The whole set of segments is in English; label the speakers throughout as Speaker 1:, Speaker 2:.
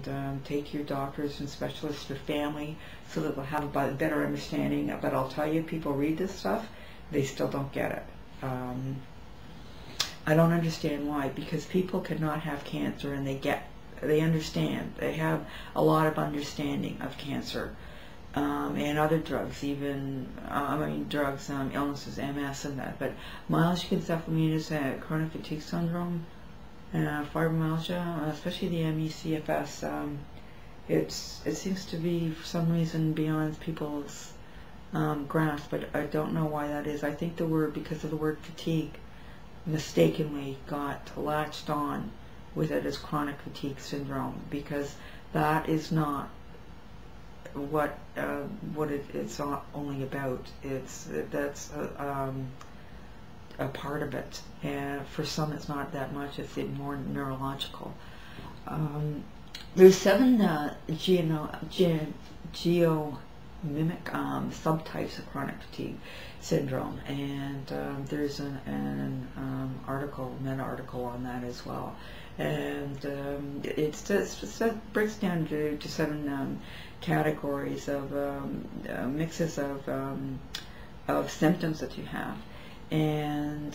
Speaker 1: and take your doctors and specialists, your family, so that they'll have a better understanding. But I'll tell you, people read this stuff, they still don't get it. I don't understand why, because people cannot have cancer and they understand. They have a lot of understanding of cancer and other drugs, even, drugs, illnesses, MS and that. But myalgic encephalomyelitis, chronic fatigue syndrome, fibromyalgia, especially the ME/CFS, it seems to be for some reason beyond people's grasp, but I don't know why that is. I think because of the word fatigue, mistakenly got latched on with it as chronic fatigue syndrome, because that is not what it's only about. That's a part of it, and for some it's not that much. It's more neurological. There's 7 geomimic subtypes of chronic fatigue syndrome, and there's an meta-article on that as well. And it breaks down to 7 categories of mixes of symptoms that you have, and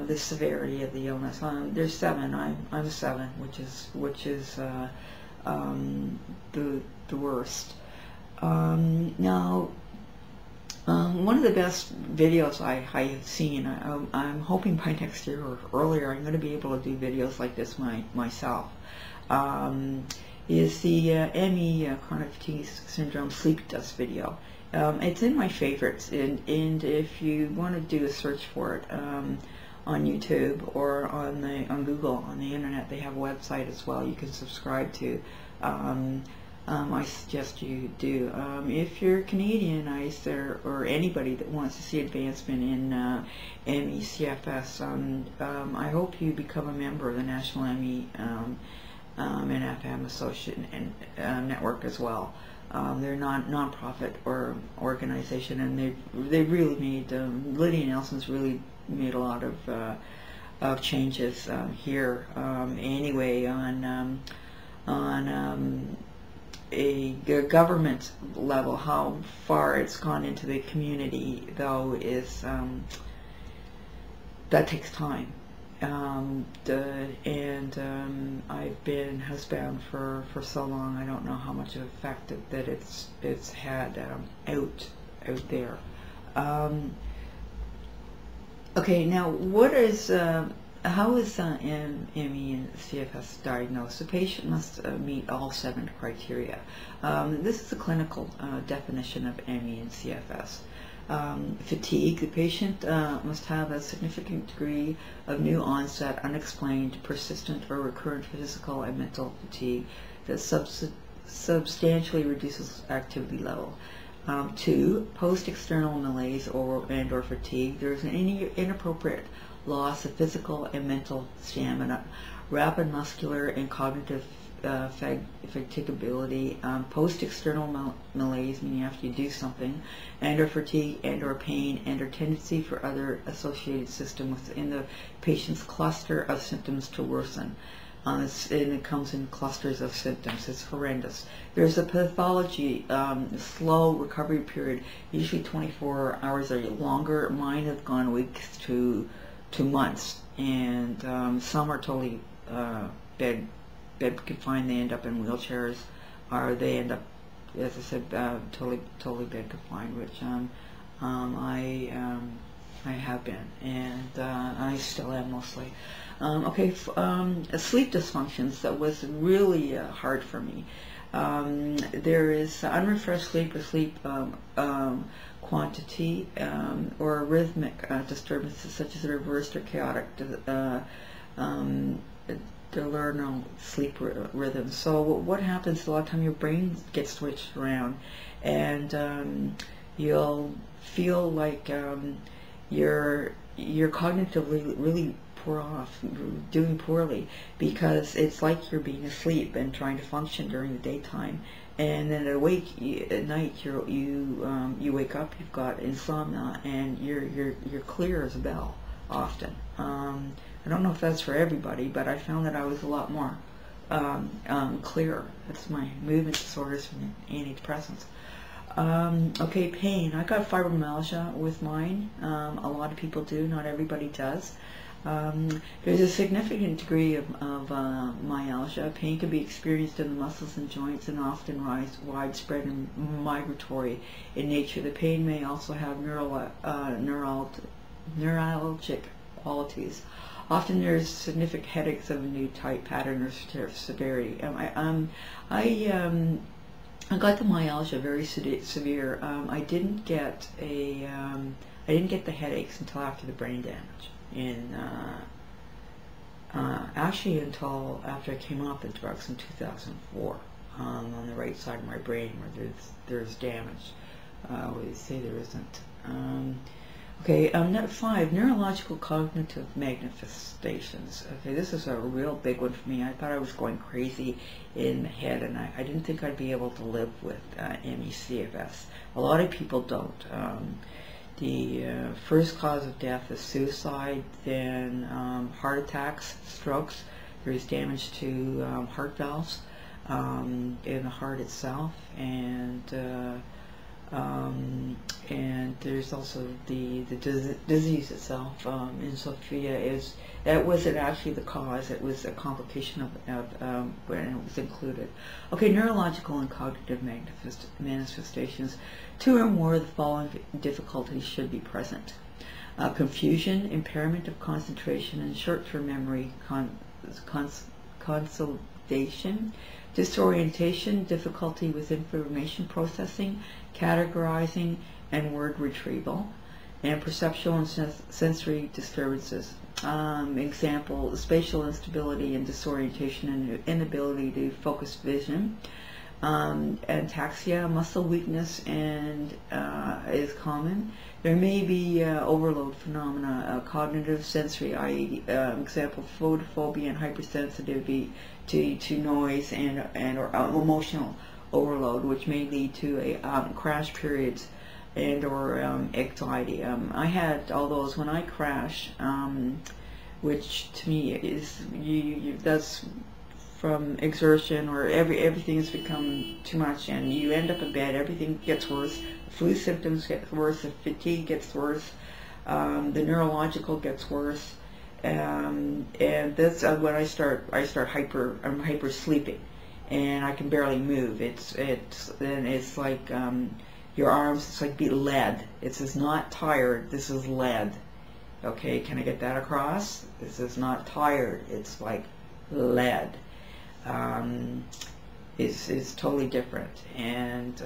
Speaker 1: the severity of the illness. There's 7. I'm 7, which is the worst. Now, one of the best videos I have seen, I'm hoping by next year or earlier I'm going to be able to do videos like this myself, is the ME, chronic fatigue syndrome sleep dust video. It's in my favorites, and if you want to do a search for it on YouTube or on Google, on the internet, they have a website as well you can subscribe to. I suggest you do. If you're Canadian or anybody that wants to see advancement in ME/CFS, I hope you become a member of the National ME and FM Associate and Network as well. They're non-profit organization, and they really made Lydia Nelson's really made a lot of changes here. Anyway, on a government level, how far it's gone into the community, though, is that takes time. I've been housebound for so long. I don't know how much of effect that it's had out there. Okay, now how is ME and CFS diagnosed? The patient must meet all 7 criteria. This is a clinical definition of ME and CFS. Fatigue. The patient must have a significant degree of new onset, unexplained, persistent, or recurrent physical and mental fatigue that substantially reduces activity level. 2. Post-external malaise and/or fatigue. There is an inappropriate loss of physical and mental stamina, rapid muscular and cognitive fatigability, post-external malaise, meaning after you do something, and/or fatigue and/or pain, and/or tendency for other associated systems within the patient's cluster of symptoms to worsen. And it comes in clusters of symptoms. It's horrendous. There's a pathology, slow recovery period, usually 24 hours or longer. Mine have gone weeks to months, and some are totally bed confined. They end up in wheelchairs, or they end up, as I said, totally bed confined, which I have been, and I still am mostly. Sleep dysfunctions, that was really hard for me. There is unrefreshed sleep or sleep quantity or rhythmic disturbances such as reversed or chaotic diurnal sleep rhythms. So what happens a lot of time, your brain gets switched around, and you'll feel like you're cognitively really doing poorly, because it's like you're being asleep and trying to function during the daytime, and then at night you wake up, you've got insomnia, and you're clear as a bell often. I don't know if that's for everybody, but I found that I was a lot more clearer. That's my movement disorders from antidepressants. Okay, pain. I got fibromyalgia with mine. A lot of people do, not everybody does. There's a significant degree of myalgia. Pain can be experienced in the muscles and joints and often widespread and migratory in nature. The pain may also have neuralgic qualities. Often there's significant headaches of a new type, pattern, or severity. I got the myalgia very severe. I didn't get the headaches until after the brain damage, and actually until after I came off the drugs in 2004 on the right side of my brain where there's damage. They say there isn't. Okay, 5, neurological cognitive manifestations. Okay, this is a real big one for me. I thought I was going crazy in the head, and I didn't think I'd be able to live with CFS. A lot of people don't. The first cause of death is suicide, then heart attacks, strokes. There's damage to heart valves in the heart itself, and there's also the disease itself. Insomnia that wasn't actually the cause. It was a complication of when it was included. Okay, neurological and cognitive manifestations. 2 or more of the following difficulties should be present: confusion, impairment of concentration and short-term memory, consolidation, disorientation, difficulty with information processing, categorizing, and word retrieval, and perceptual and sensory disturbances. Example: spatial instability and disorientation and inability to focus vision. Ataxia, muscle weakness, and is common. There may be overload phenomena, cognitive, sensory, i.e. Example: photophobia and hypersensitivity to noise and or emotional overload, which may lead to a crash periods and or anxiety. I had all those when I crash, which to me is that's from exertion, or everything has become too much, and you end up in bed. Everything gets worse. The flu symptoms get worse. The fatigue gets worse. The neurological gets worse, and that's when I start I'm hyper sleeping, and I can barely move. It's like your arms. It's like be lead. This is not tired. This is lead. Okay, can I get that across? This is not tired. It's like lead. Is totally different, and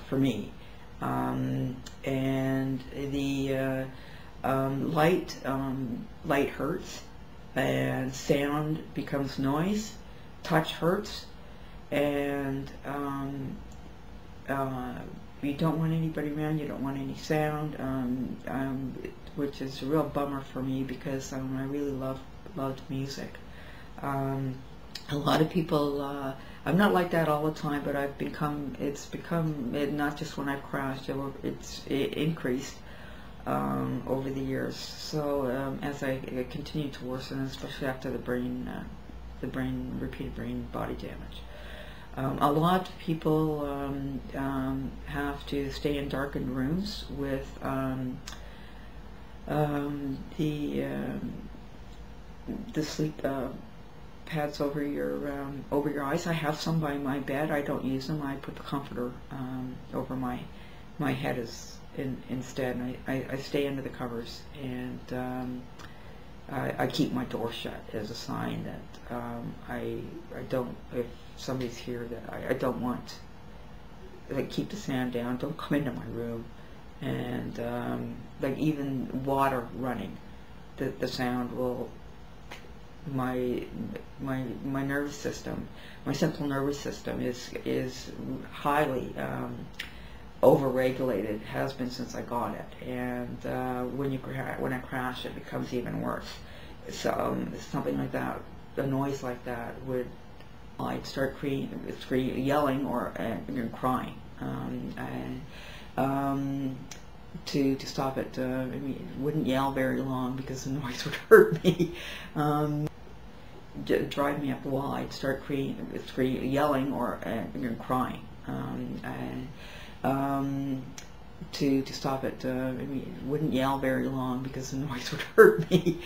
Speaker 1: for me, and the light hurts, and sound becomes noise, touch hurts, and you don't want anybody around. You don't want any sound, which is a real bummer for me because I really loved music. A lot of people, I'm not like that all the time, but it's become not just when I've crashed, it increased over the years. So as I continue to worsen, especially after the repeated brain body damage. A lot of people have to stay in darkened rooms with the sleep pads over your eyes. I have some by my bed. I don't use them. I put the comforter over my head instead, and I stay under the covers, and I keep my door shut as a sign that I don't, if somebody's here, that I don't want, like, keep the sound down. Don't come into my room, and like even water running, the sound will. My nervous system, my central nervous system is highly overregulated. Has been since I got it, and when I crash, it becomes even worse. So something like that, a noise like that I'd start yelling or crying, to stop it. I wouldn't yell very long because the noise would hurt me. drive me up the wall. I'd start yelling or crying. To stop it, I wouldn't yell very long because the noise would hurt me.